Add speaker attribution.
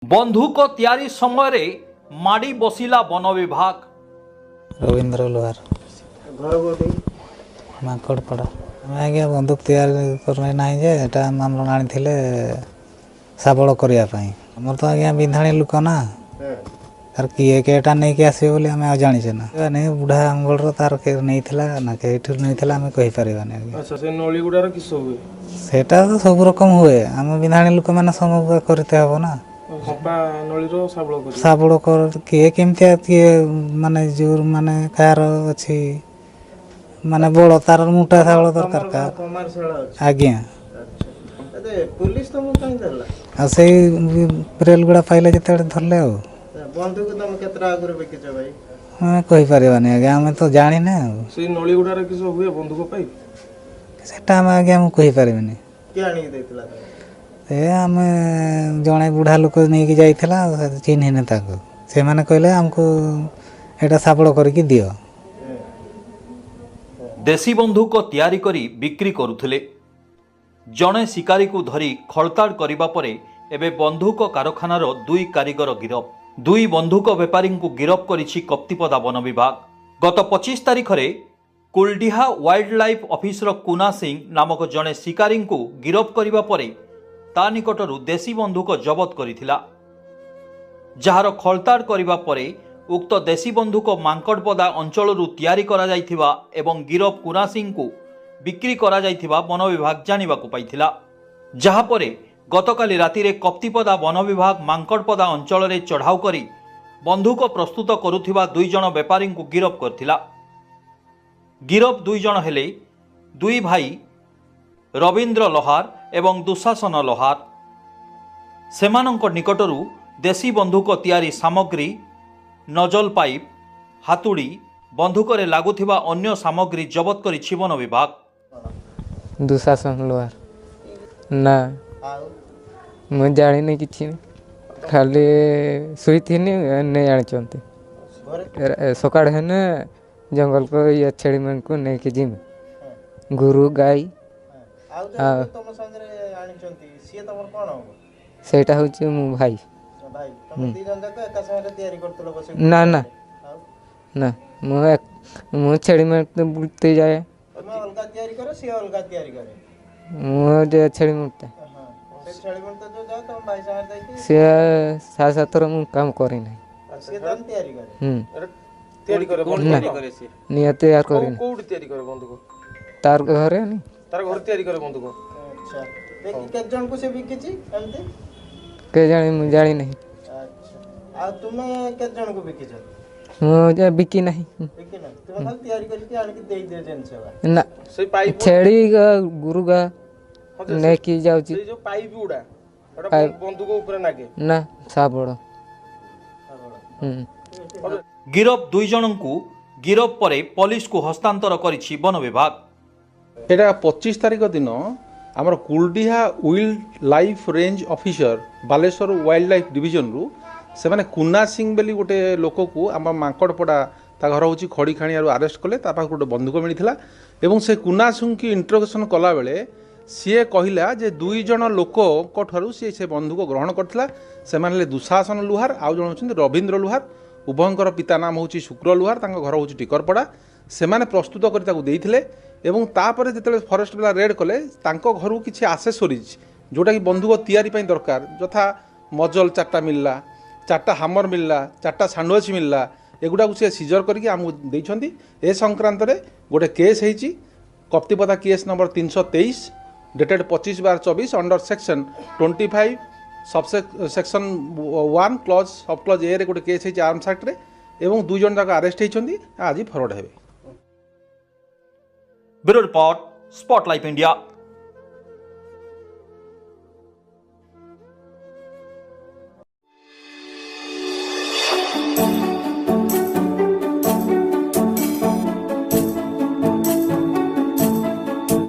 Speaker 1: बंधुक तैयारी समय माड़ी बसिला वन विभाग।
Speaker 2: रविंद्र लोहार
Speaker 3: घर बोटी
Speaker 2: माकड़पड़ा आज्ञा बंदूक तैयारी करना नहीं जे एटा आम आनी शाबल करने आमर तो आज्ञा विंधाणी लोक ना तार किए केटा नहीं कि आसो बोली आम जाचे ना नहीं बुढ़ा आंगल तार के नहीं ना कहीं नहीं आम कहीपर।
Speaker 3: अच्छा से नली गुडार किस हुए
Speaker 2: सेटा तो सब रकम हुए आम विंधाणी लोक मैंने सब करते हम ना
Speaker 3: हपा नली रो साबळ करी
Speaker 2: शाबल कर किए केमती किए माने जोर माने कार अच्छी माने बड़ तार मोटा शाबल दरकार का
Speaker 3: कमर्शियल अछि।
Speaker 2: आज्ञा
Speaker 3: अच्छा अरे पुलिस तो मु काई देला
Speaker 2: आ से रेलगुड़ा पाइले जिते धरले आ
Speaker 3: बंधुक तुम केतरा आगुर बेकिछ भाई
Speaker 2: हमें कही पारिबानी आज्ञा आम तो जानी ना
Speaker 3: से नली गुडार किस हुए बंधुक पाई
Speaker 2: सेटा आम आज्ञा मु कही पारिबानी
Speaker 3: के आनी देतिला
Speaker 2: ए आम जड़े बुढ़ा लोक नहीं जाइला चिन्हने ताको से माने कहले हमको एटा शाबल करके दियो।
Speaker 1: देशी बंधुक तैयारी करी बिक्री करुथिले। जड़े शिकारी को धरी खलताड़ करिबा परे एबे बंधुक कारखानार दुई कारीगर गिरफ। दुई बंधुक बेपारी को गिरफ करिछि कप्तिपदा वन विभाग। गत 25 तारिख रे कुलडीहा वाइल्ड लाइफ ऑफिसर कुना सिंह नामक जड़े शिकारी को गिरफ करिबा परे ता निकटरू देशी बंधुक जबत करिथिला। जहार खलताड़ करिबा परे उक्त देशी बंधुक मांकड़पदा अंचलरू तैयारी करा जाइथिबा एवं गिरफ कुना सिंह को बिक्री करा जाइथिबा वन विभाग जानिबाकु पाइथिला। जहा परे गतकाली रातिरे कप्तिपदा वन विभाग मांकड़पदा अंचल रे चढ़ाऊ करी बंधुक प्रस्तुत करुथिबा दुई जण बेपारी को गिरफ करथिला। गिरफ दुई जण हेले दुई भाई रविंद्र लोहार एवं दुशासन लोहार। सेमानंक निकटरू देशी बंधुक तैयारी सामग्री नजल पाइप हातुड़ी बंधुकरे लागुथिबा अन्य सामग्री जबत करिछि वन विभाग।
Speaker 4: दुशासन लोहार ना मुझे जानी कि खाली शुई थी नहीं जानी सकाल है जंगल को या छेड़ी मन को नहीं कि जिम गुरु गाई सेटा हूँ मो भाई ना ना ना मु छेड़ी मन बुलते जाए मुझे छेड़ी मुड़ता से सात सात मु काम करी ना नियत यार करी
Speaker 3: कोउडी तयारी करे बंधुक
Speaker 4: तार घरे नहीं
Speaker 3: तार घर तयारी करे बंधुक। अच्छा देखि के जन को से बिकिछि एमते
Speaker 4: के जानी मु जानी नहीं।
Speaker 3: अच्छा आ तुमे के जन को बिकिछ
Speaker 4: मुझे बिकी नहीं
Speaker 3: बिकी ना तुम खाली तयारी करके आन के दे दे जन सेवा
Speaker 4: ना
Speaker 3: से पाइप
Speaker 4: छेड़ी गुरु गा नहीं की जाऊ
Speaker 3: से जो पाइप उडा ओटा बंधुक ऊपर नागे
Speaker 4: ना साबड़
Speaker 1: गिरफ दुई जनଙ୍କୁ गिरफ परे पुलिस को हस्तांतर करिछि वन विभाग।
Speaker 5: एटा 25 तारिख दिन आमर Kuldiha wild life range officer Baleshwar wild life division रु से माने कुना सिंह बेली गोटे लोक को आम मांकड़पड़ा ता घर हूँ खड़ीखाणियारू अरेस्ट कले ता पाख गोटे बंधुक मिलता एवं से कुना सिंह की इंट्रोगेशन कला बेले सीए कहला जे दुई जन लोक ठारू से बंधुक ग्रहण करथिला से माने दुशासन लुहार आउ जन होछन रविंद्र लुहार उभयंकर पिता नाम हूँ शुक्र लुहार तांको घर हूँ टिकरपड़ा से माने प्रस्तुत कर देइथिले एवं तापर जिते फरेस्ट वाला रेड कले तांको घरु किछि आसेसरीज जोटा कि बंधुक तैयारी पई दरकार यथा मजल 4टा मिलला 4टा हामर मिलला 4टा सांडोच मिलला एगुडा से सीजर करके आमको देइछंती। ए संक्रांत रे गोटे केस हेछि Kaptipada case number 323 dated 25/24 under section 25 section 1 clause sub clause A रे गोटे केस हेछि आर्म्स एक्ट रे एवं दुई जन जाक अरेस्ट हेछंती आज फरवर्ड हेबे।
Speaker 1: Bureau report spotlight India.